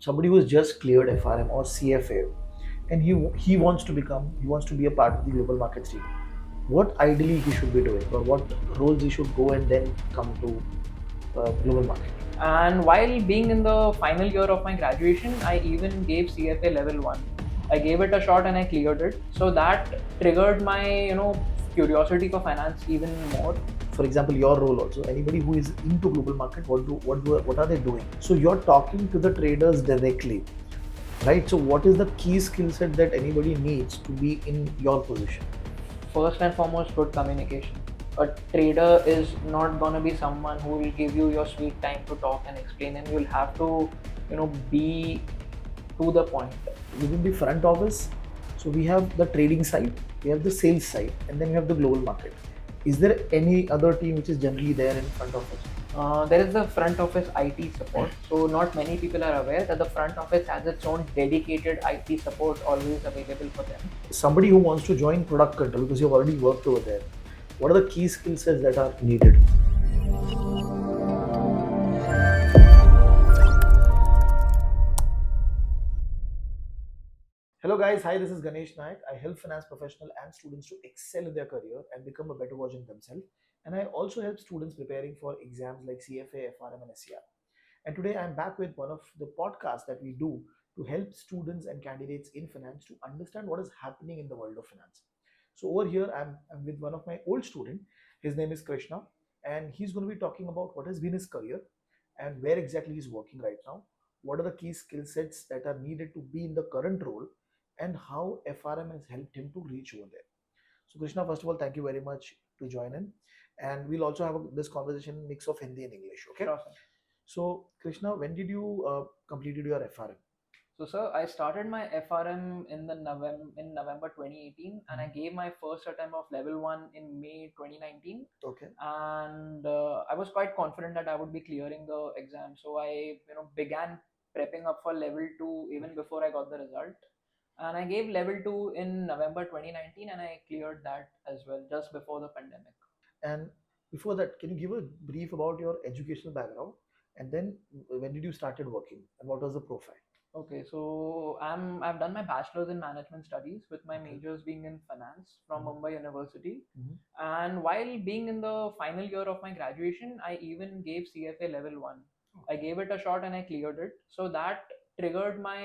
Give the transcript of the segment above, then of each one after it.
somebody who has just cleared FRM or CFA, and he wants to be a part of the global markets team, what ideally he should be doing, or what roles he should go and then come to global market? And while being in the final year of my graduation, I even gave CFA level 1. I gave it a shot and I cleared it. So that triggered my, curiosity for finance even more. For example, your role also, anybody who is into global market, what are they doing? So you're talking to the traders directly, right? So what is the key skill set that anybody needs to be in your position? First and foremost, good communication. A trader is not gonna be someone who will give you your sweet time to talk and explain, and you'll have to, be to the point. Within the front office, so we have the trading side, we have the sales side, and then we have the global market. Is there any other team which is generally there in front office? There is the front office IT support. So not many people are aware that the front office has its own dedicated IT support always available for them. Somebody who wants to join product control, because you've already worked over there, what are the key skill sets that are needed? Hello guys, hi, this is Ganesh Naik. I help finance professionals and students to excel in their career and become a better version of themselves. And I also help students preparing for exams like CFA, FRM and SCR. And today I'm back with one of the podcasts that we do to help students and candidates in finance to understand what is happening in the world of finance. So over here, I'm with one of my old student. His name is Krishna, and he's going to be talking about what has been his career and where exactly he's working right now. What are the key skill sets that are needed to be in the current role, and how FRM has helped him to reach over there. So Krishna, first of all, thank you very much to join in, and we'll also have this conversation mix of Hindi and English. Okay. Sure, sir. So Krishna, when did you completed your FRM? So, sir, I started my FRM in November 2018, and I gave my first attempt of level 1 in May 2019. Okay. And I was quite confident that I would be clearing the exam. So I, began prepping up for level 2 even before I got the result. And I gave level 2 in November 2019, and I cleared that as well just before the pandemic. And before that, can you give a brief about your educational background, and then when did you started working, and what was the profile? Okay, so I've done my bachelor's in management studies with my Okay. majors being in finance from Mumbai University. Mhm. And while being in the final year of my graduation, I even gave CFA level 1. I gave it a shot and I cleared it. So that triggered my,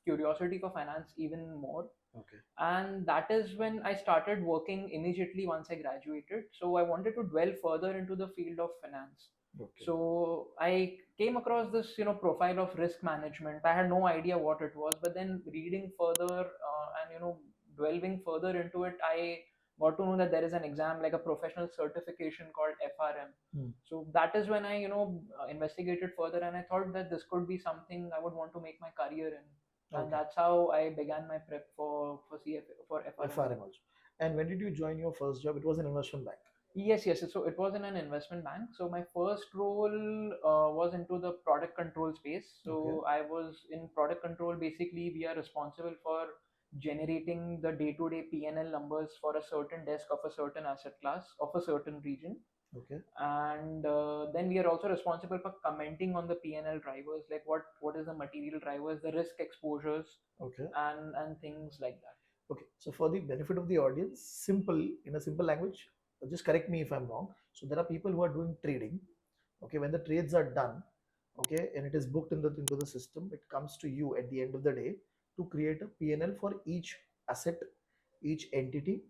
curiosity for finance even more. Okay. And that is when I started working immediately once I graduated. So I wanted to dwell further into the field of finance. Okay. So I came across this, profile of risk management. I had no idea what it was, but then reading further and delving further into it, I got to know that there is an exam like a professional certification called FRM. So that is when I, investigated further, and I thought that this could be something I would want to make my career in. And Okay. that's how I began my prep for CFA for FRM. FRM also. And when did you join your first job? It was an investment bank. Yes, yes. So it was in an investment bank. So my first role was into the product control space. So Okay. I was in product control. Basically, we are responsible for generating the day-to-day P&L numbers for a certain desk of a certain asset class of a certain region. Okay. And then we are also responsible for commenting on the P&L drivers, like what is the material drivers, the risk exposures, Okay. and things like that. Okay. So for the benefit of the audience, simple in a simple language, just correct me if I'm wrong. So there are people who are doing trading. Okay, when the trades are done, okay, and it is booked into the system, it comes to you at the end of the day to create a P&L for each asset, each entity,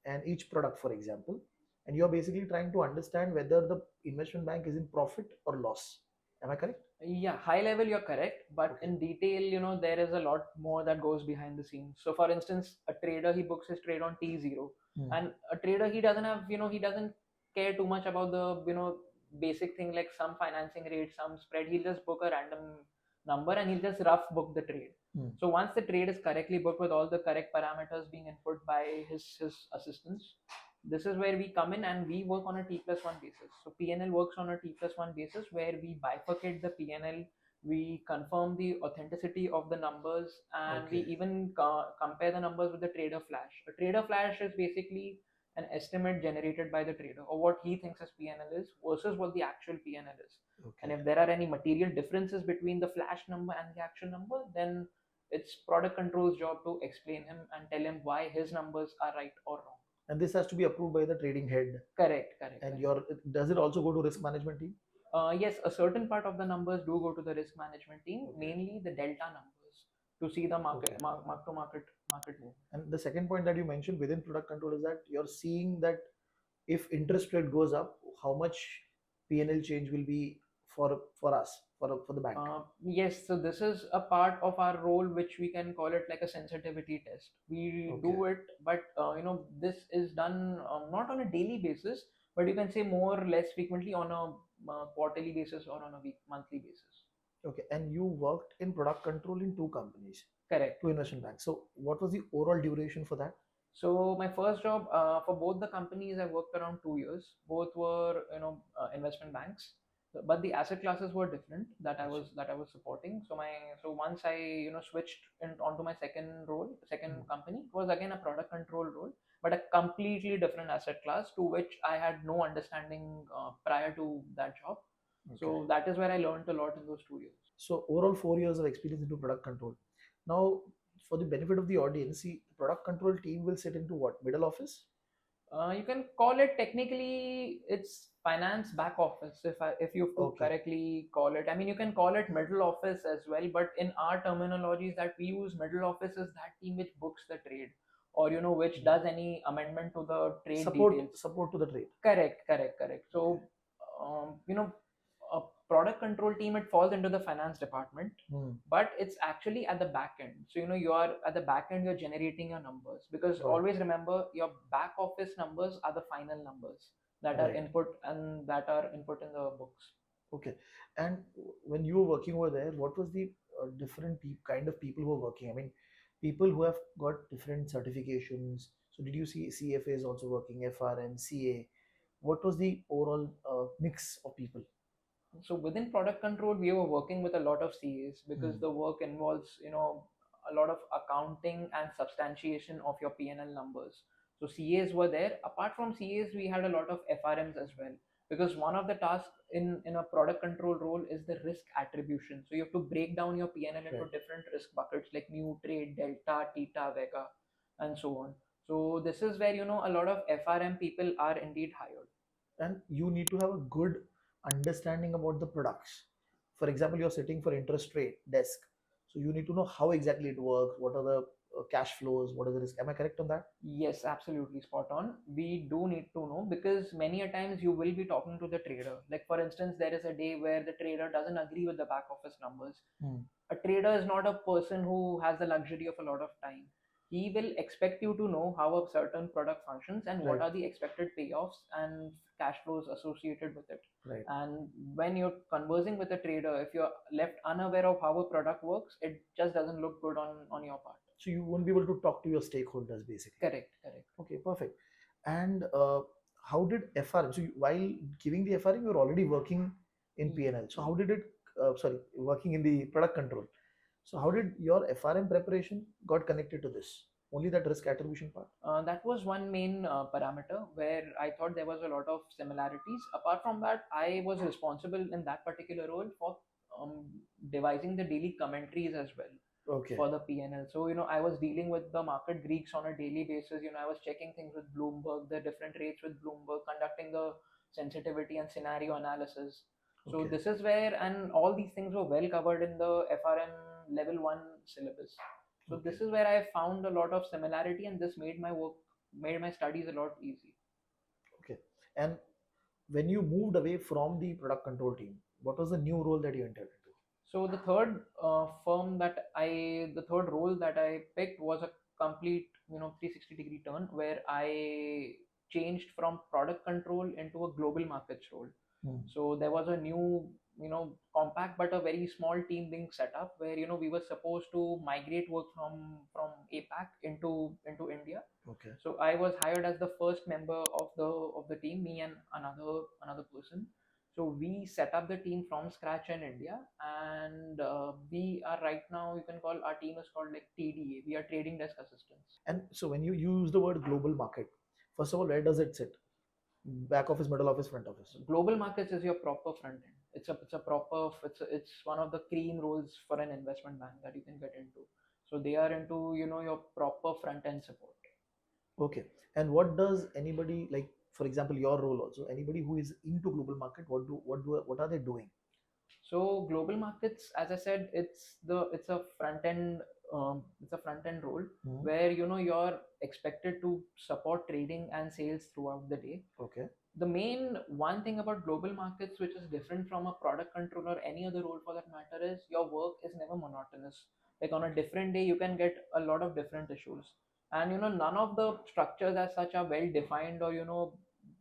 and each product, for example. And you are basically trying to understand whether the investment bank is in profit or loss. Am I correct? Yeah, high level you're correct, but Okay. in detail, there is a lot more that goes behind the scenes. So for instance, a trader, he books his trade on T0. And a trader, he doesn't have, he doesn't care too much about the, basic thing like some financing rate, some spread. He'll just book a random number and he'll just rough book the trade. So once the trade is correctly booked with all the correct parameters being input by his assistants, this is where we come in and we work on a T plus 1 basis. So PNL works on a T plus 1 basis where we bifurcate the PNL, we confirm the authenticity of the numbers, and we Okay. even compare the numbers with the trader flash. A trader flash is basically an estimate generated by the trader, or what he thinks as PNL is versus what the actual PNL is. And Okay. if there are any material differences between the flash number and the actual number, then it's product control's job to explain him and tell him why his numbers are right or wrong. And this has to be approved by the trading head. Correct, correct. And correct. does it also go to risk management team? Yes, a certain part of the numbers do go to the risk management team, Okay. mainly the delta numbers, to see the market Okay. mark to market move. And the second point that you mentioned within product control is that you're seeing that if interest rate goes up, how much PNL change will be for us, for the bank. Yes, so this is a part of our role, which we can call it like a sensitivity test. We do it, but this is done not on a daily basis, but you can say more or less frequently on a quarterly basis or on a monthly basis. Okay, and you worked in product control in two companies. Correct. Two investment banks. So what was the overall duration for that? So my first job for both the companies, I worked around 2 years. Both were investment banks, but the asset classes were different that I was supporting. So once I switched onto my second company, it was again a product control role, but a completely different asset class to which I had no understanding prior to that job. Okay. So that is where I learned a lot in those 2 years. So overall 4 years of experience into product control. Now, for the benefit of the audience, see, the product control team will sit into what? Middle office? You can call it technically it's finance back office if you have to correctly call it. I mean, you can call it middle office as well, but in our terminologies that we use, middle office is that team which books the trade, or which does any amendment to the trade details. Support to the trade. Correct. So a product control team, it falls into the finance department, but it's actually at the back end. So you are at the back end, you're generating your numbers, because always remember, your back office numbers are the final numbers that are input and that are input in the books. Okay. And when you were working over there, what was the different kind of people who were working? I mean, people who have got different certifications. So did you see CFA is also working, FRM, CA? What was the overall mix of people? So within product control, we were working with a lot of CAs, because the work involves a lot of accounting and substantiation of your P&L numbers. So CAs were there. Apart from CAs, we had a lot of FRMs as well, because one of the tasks in a product control role is the risk attribution. So you have to break down your P&L into different risk buckets like new, trade, delta, theta, vega, and so on. So this is where a lot of FRM people are indeed hired. And you need to have a good understanding about the products. For example, you're sitting for interest rate desk, so you need to know how exactly it works, what are the cash flows, what is the risk. Am I correct on that? Yes, absolutely spot on. We do need to know, because many a times you will be talking to the trader. Like for instance, there is a day where the trader doesn't agree with the back office numbers. A trader is not a person who has the luxury of a lot of time. He will expect you to know how a certain product functions and what are the expected payoffs and cash flows associated with it. And when you're conversing with a trader, if you're left unaware of how a product works, it just doesn't look good on your part. So you won't be able to talk to your stakeholders, basically. Correct. Okay, perfect. And how did FRM? So while giving the FRM, you're already working in PNL. So how did it? Working in the product control. So how did your FRM preparation got connected to this? Only that risk attribution part? That was one main parameter where I thought there was a lot of similarities. Apart from that, I was responsible in that particular role for devising the daily commentaries as well for the PNL. So I was dealing with the market Greeks on a daily basis. I was checking things with Bloomberg, the different rates with Bloomberg, conducting the sensitivity and scenario analysis. So this is where, and all these things were well covered in the FRM level 1 syllabus. So this is where I found a lot of similarity, and this made my studies a lot easy. Okay. And when you moved away from the product control team, what was the new role that you entered into? So the third role that I picked was a complete 360-degree turn, where I changed from product control into a global markets role. So there was a new compact but a very small team being set up, where we were supposed to migrate work from APAC into India. Okay. So I was hired as the first member of the team, me and another person. So we set up the team from scratch in India, and we are right now, you can call our team is called like TDA. We are trading desk assistants. And so when you use the word global market, First of all, where does it sit? Back office, middle office, front office? Global markets is your proper front end. It's one of the cream roles for an investment bank that you can get into. So they are into your proper front end support. Okay. And what does anybody, like, for example, your role also, anybody who is into global market, what are they doing? So global markets, as I said, it's a front end role where you're expected to support trading and sales throughout the day. Okay. The main one thing about global markets which is different from a product control or any other role for that matter is your work is never monotonous. Like on a different day you can get a lot of different issues, and none of the structures as such are well defined, or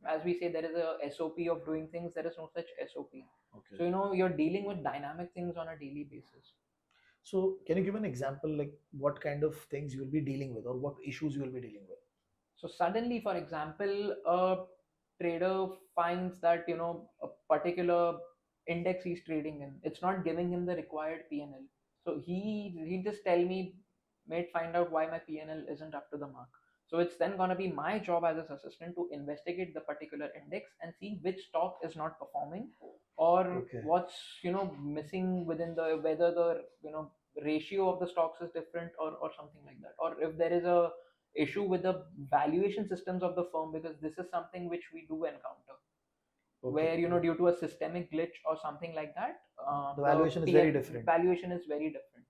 as we say, there is a SOP of doing things. There is no such SOP. Okay. So you're dealing with dynamic things on a daily basis. So can you give an example, like what kind of things you will be dealing with, or what issues you will be dealing with? So suddenly, for example, a trader finds that a particular index he's trading in, it's not giving him the required PNL. So he just tell me, mate, find out why my PNL isn't up to the mark. So it's then gonna be my job as his assistant to investigate the particular index and see which stock is not performing, or Okay. what's missing within the, whether the ratio of the stocks is different, or something like that, or if there is a issue with the valuation systems of the firm, because this is something which we do encounter. Okay. Where due to a systemic glitch or something like that, the valuation is very different. Valuation is very different.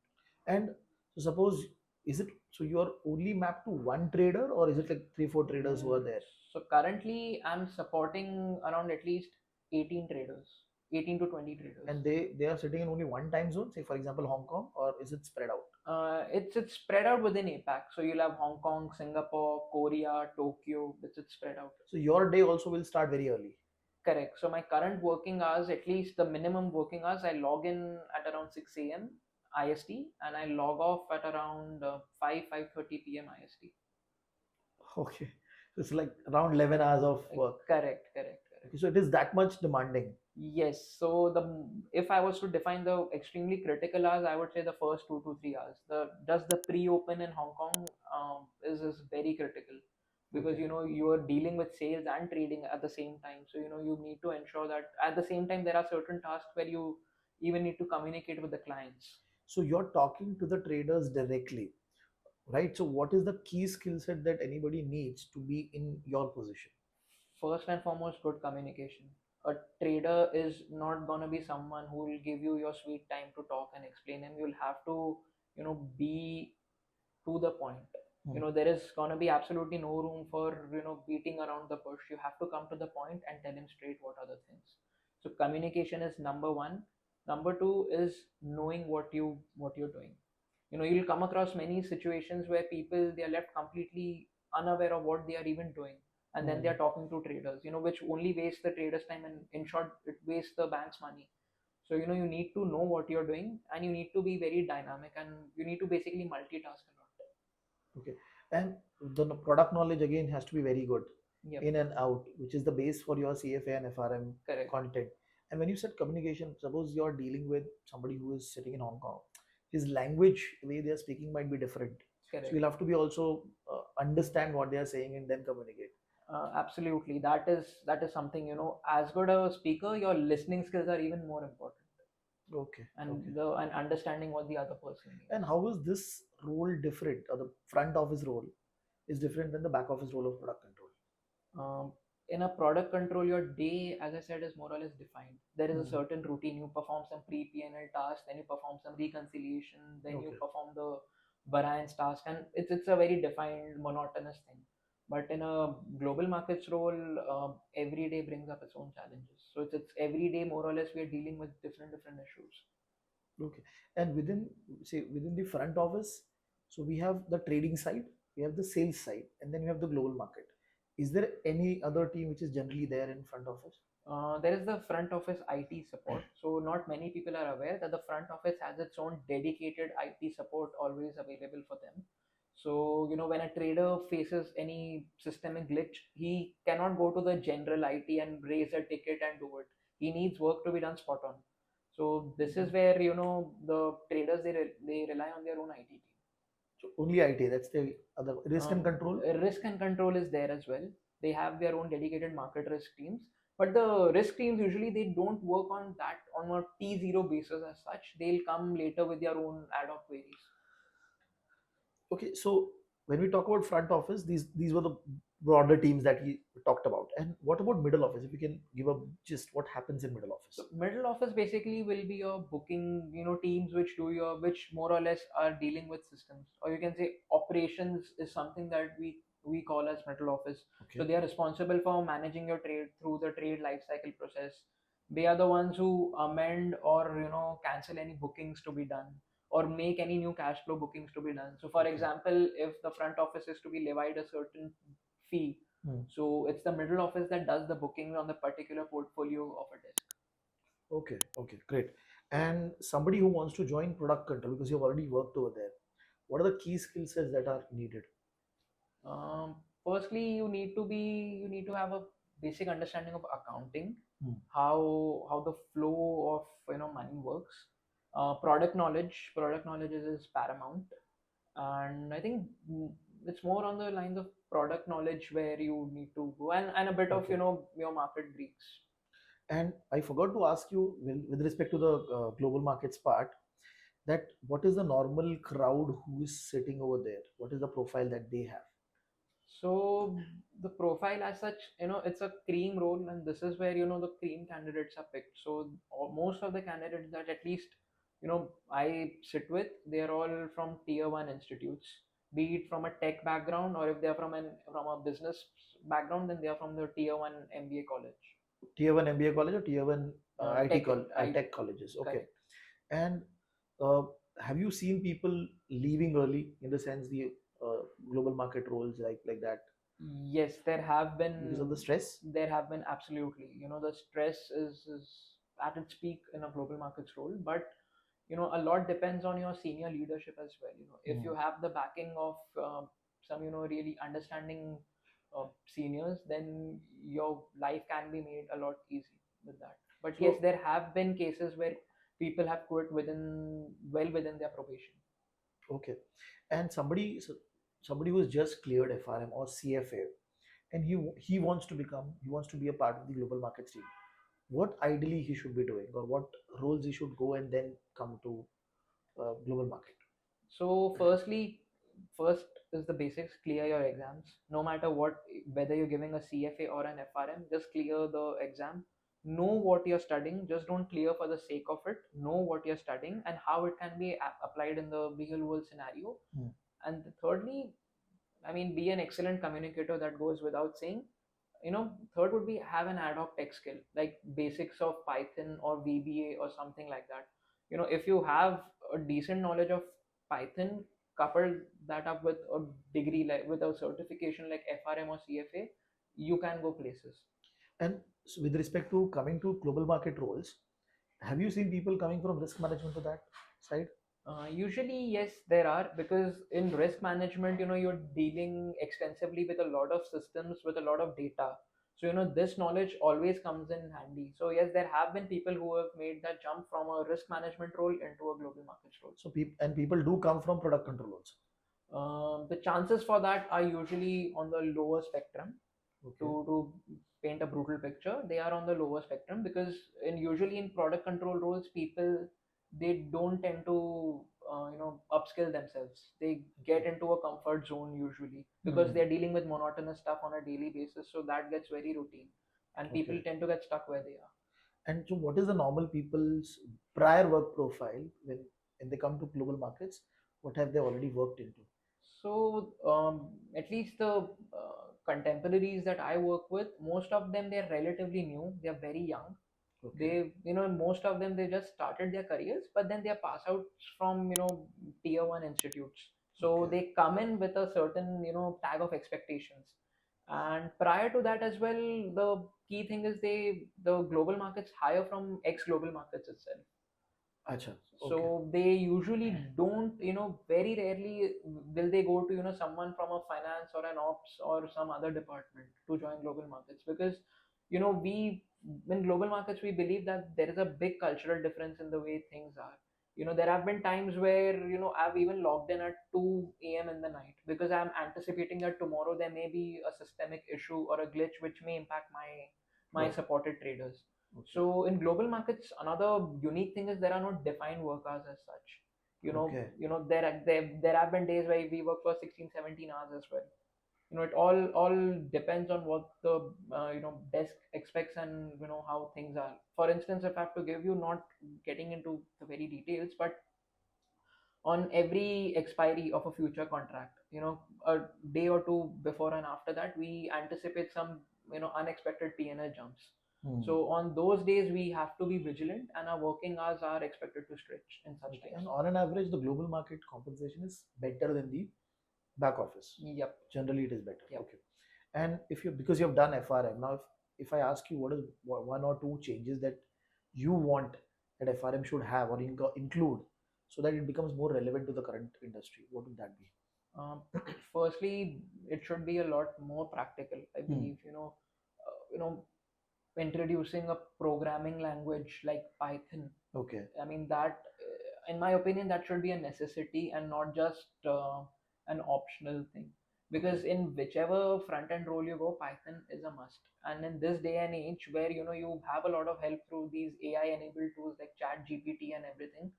And so suppose, is it so you are only mapped to one trader, or is it like 3-4 traders who are there? So currently I'm supporting around at least 18 traders, 18 to 20 traders. And they are sitting in only one time zone, say for example Hong Kong, or is it spread out? It's spread out within APAC. So you'll have Hong Kong, Singapore, Korea, Tokyo. It's spread out. So your day also will start very early. Correct. So my current working hours, at least the minimum working hours, I log in at around 6 a.m. IST, and I log off at around 5:30 p.m. IST. Okay. So it's like around 11 hours of work. Correct. Okay, so it is that much demanding. Yes. So if I was to define the extremely critical hours, I would say the first 2 to 3 hours. The pre-open in Hong Kong is very critical, because Okay. you are dealing with sales and trading at the same time. So you need to ensure that at the same time there are certain tasks where you even need to communicate with the clients. So you're talking to the traders directly, right? So what is the key skill set that anybody needs to be in your position? First and foremost, good communication. A trader is not going to be someone who will give you your sweet time to talk and explain, and you'll have to be to the point. There is going to be absolutely no room for beating around the bush. You have to come to the point and tell him straight what are the things. So communication is number one. Number two is knowing what you're doing. You'll come across many situations where people, they are left completely unaware of what they are even doing, and then they are talking to traders, which only wastes the traders time, and in short it wastes the bank's money. So you need to know what you're doing, and you need to be very dynamic, and you need to basically multitask a lot. Okay. And the product knowledge again has to be very good. Yep. In and out, which is the base for your CFA and FRM Correct. content. And when you said communication, suppose you're dealing with somebody who is sitting in Hong Kong, his language, the way they are speaking might be different. Correct. So you'll have to be also understand what they are saying and then communicate. Absolutely, that is something, as good a speaker, your listening skills are even more important. Okay. And and understanding what the other person means. And how is this role different, or the front office role is different than the back office role of product control? In a product control, your day, as I said, is more or less defined. There is a certain routine. You perform some pre-PNL tasks, then you perform some reconciliation, then you perform the variance task, and it's a very defined, monotonous thing. But in a global markets role, every day brings up its own challenges. So it's every day more or less we are dealing with different issues. Okay. And within the front office, so we have the trading side, we have the sales side, and then we have the global market. Is there any other team which is generally there in front office? There is the front office IT support. So not many people are aware that the front office has its own dedicated IT support always available for them. So when a trader faces any systemic glitch, he cannot go to the general IT and raise a ticket and do it. He needs work to be done spot on. So this is where the traders, they rely on their own IT team. So only IT, that's the other risk and control. Risk and control is there as well. They have their own dedicated market risk teams. But the risk teams usually they don't work on that on a T0 basis as such. They'll come later with their own ad hoc queries. Okay, so when we talk about front office, these were the broader teams that we talked about. And what about middle office? If you can give a just what happens in middle office. So middle office basically will be your booking, teams which more or less are dealing with systems, or you can say operations is something that we call as middle office. Okay. So they are responsible for managing your trade through the trade life cycle process. They are the ones who amend or cancel any bookings to be done, or make any new cash flow bookings to be done. So for Okay. example, if the front office is to be levied a certain fee, so it's the middle office that does the booking on the particular portfolio of a desk. Okay, great. And somebody who wants to join product control because you've already worked over there, what are the key skill sets that are needed? Firstly, you need to have a basic understanding of accounting, how the flow of money works. Product knowledge is paramount, and I think it's more on the lines of product knowledge where you need to go, and a bit of your market Greeks. And I forgot to ask you with respect to the global markets part, that what is the normal crowd who is sitting over there? What is the profile that they have? So the profile as such, it's a cream role, and this is where the cream candidates are picked. So most of the candidates that at least I sit with, they're all from tier 1 institutes, be it from a tech background, or if they're from a business background, then they are from the tier 1 MBA college. Tier 1 MBA college or tier 1 tech colleges? Okay. Correct. And have you seen people leaving early in the sense the global market roles like that? Yes, there have been. Because of the stress? There have been, absolutely. The stress is at its peak in a global markets role, but a lot depends on your senior leadership as well. If you have the backing of some really understanding seniors, then your life can be made a lot easy with that. But yes, there have been cases where people have quit well within their probation. Okay. And somebody who's just cleared FRM or CFA, and he wants to be a part of the global markets team, what ideally he should be doing, or what roles he should go and then come to global market? So first is the basics. Clear your exams. No matter what, whether you're giving a CFA or an FRM, just clear the exam. Know what you're studying. Just don't clear for the sake of it. Know what you're studying and how it can be applied in the real world scenario. And thirdly, I mean, be an excellent communicator. That goes without saying. Third would be have an ad hoc tech skill, like basics of Python or VBA or something like that. If you have a decent knowledge of Python, couple that up with a degree, like with a certification like FRM or CFA, you can go places. And so with respect to coming to global market roles, have you seen people coming from risk management to that side? Usually, yes, there are, because in risk management, you're dealing extensively with a lot of systems, with a lot of data. So, this knowledge always comes in handy. So, yes, there have been people who have made that jump from a risk management role into a global markets role. So, people do come from product control also. The chances for that are usually on the lower spectrum. Okay. To paint a brutal picture, they are on the lower spectrum, because usually in product control roles, people, they don't tend to upskill themselves. They get into a comfort zone usually, because they're dealing with monotonous stuff on a daily basis, so that gets very routine, and people tend to get stuck where they are. And so what is the normal people's prior work profile when they come to global markets? What have they already worked into? So at least the contemporaries that I work with, most of them, they're relatively new. They're very young. They, most of them, they just started their careers, but then they're pass outs from tier 1 institutes. So they come in with a certain tag of expectations. And prior to that as well, the key thing is the global markets hire from ex global markets itself. Achha, so they usually don't, very rarely will they go to someone from a finance or an ops or some other department to join global markets, because we in global markets we believe that there is a big cultural difference in the way things are. There have been times where I've even logged in at 2 a.m. in the night because I'm anticipating that tomorrow there may be a systemic issue or a glitch which may impact my Right. supported traders. Okay. So in global markets, another unique thing is there are no defined work hours as such. Okay. There have been days where we work for 16, 17 hours as well. It all depends on what the desk expects and how things are. For instance, if I have to give you, not getting into the very details, but on every expiry of a future contract, a day or two before and after that, we anticipate some unexpected P&L jumps. So on those days we have to be vigilant, and our working hours are expected to stretch in such Okay. times. And on an average, the global market compensation is better than the back office. Yep. Generally, it is better. Yep. Okay. And because you have done FRM now, if I ask you what is one or two changes that you want that FRM should have or include so that it becomes more relevant to the current industry, what would that be? Firstly, it should be a lot more practical, I believe. Introducing a programming language like Python. Okay. I mean that, in my opinion, that should be a necessity and not just an optional thing. Because in whichever front end role you go, Python is a must. And in this day and age, where you have a lot of help through these AI enabled tools like Chat GPT and everything,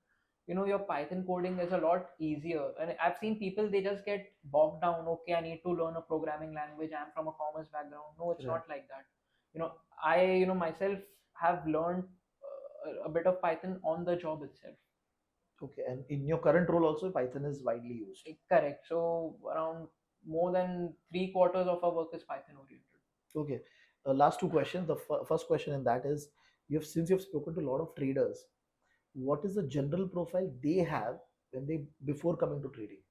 your Python coding is a lot easier. And I've seen people, they just get bogged down. Okay, I need to learn a programming language. I'm from a commerce background. No, it's Right. not like that. I myself have learned a bit of Python on the job itself. Okay. And in your current role also, Python is widely used. Correct. So around more than 3/4 of our work is Python oriented. Okay. Last two questions. The first question in that is, since you've spoken to a lot of traders, what is the general profile they have when they before coming to trading,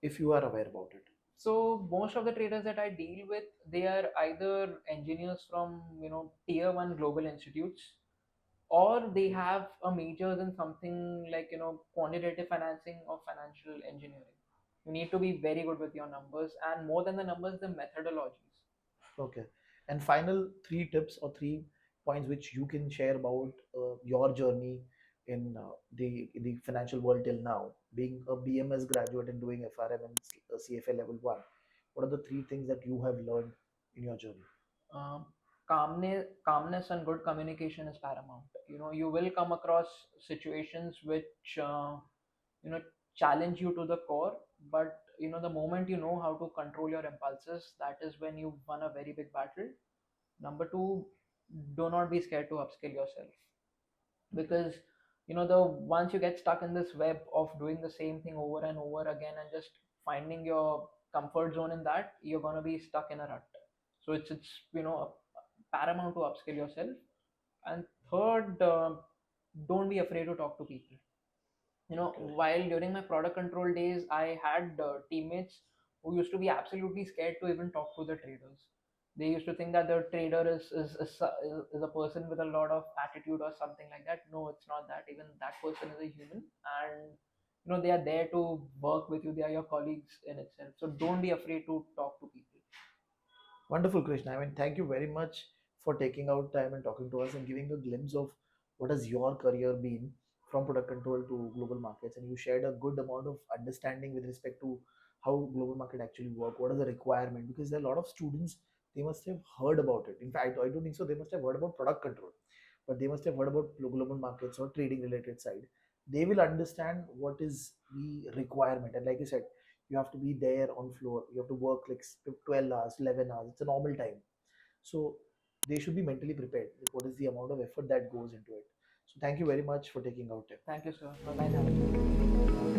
if you are aware about it? So most of the traders that I deal with, they are either engineers from tier one global institutes, or they have a majors in something like quantitative financing or financial engineering. You need to be very good with your numbers, and more than the numbers, the methodologies. Okay. And final three tips or three points which you can share about your journey in the financial world till now, being a BMS graduate and doing FRM and CFA level 1. What are the three things that you have learned in your journey? um, calmness and good communication is paramount. You will come across situations which you know challenge you to the core, but the moment you know how to control your impulses, that is when you've won a very big battle. Number two, do not be scared to upskill yourself, because the once you get stuck in this web of doing the same thing over and over again and just finding your comfort zone in that, you're going to be stuck in a rut. So it's paramount to upskill yourself. And third, don't be afraid to talk to people. Okay. While during my product control days, I had teammates who used to be absolutely scared to even talk to the traders. They used to think that the trader is a person with a lot of attitude or something like that. No, it's not that. Even that person is a human, and they are there to work with you. They are your colleagues in itself. So don't be afraid to talk to people. Wonderful, Krishna. I mean, thank you very much for taking out time and talking to us and giving a glimpse of what has your career been from product control to global markets. And you shared a good amount of understanding with respect to how global market actually work. What is the requirement? Because there are a lot of students, they must have heard about it. In fact, I don't think so. They must have heard about product control, but they must have heard about global markets or trading related side. They will understand what is the requirement. And like you said, you have to be there on floor, you have to work like 12 hours, 11 hours, it's a normal time. So they should be mentally prepared with what is the amount of effort that goes into it. So thank you very much for taking out time. Thank you, sir. Bye bye.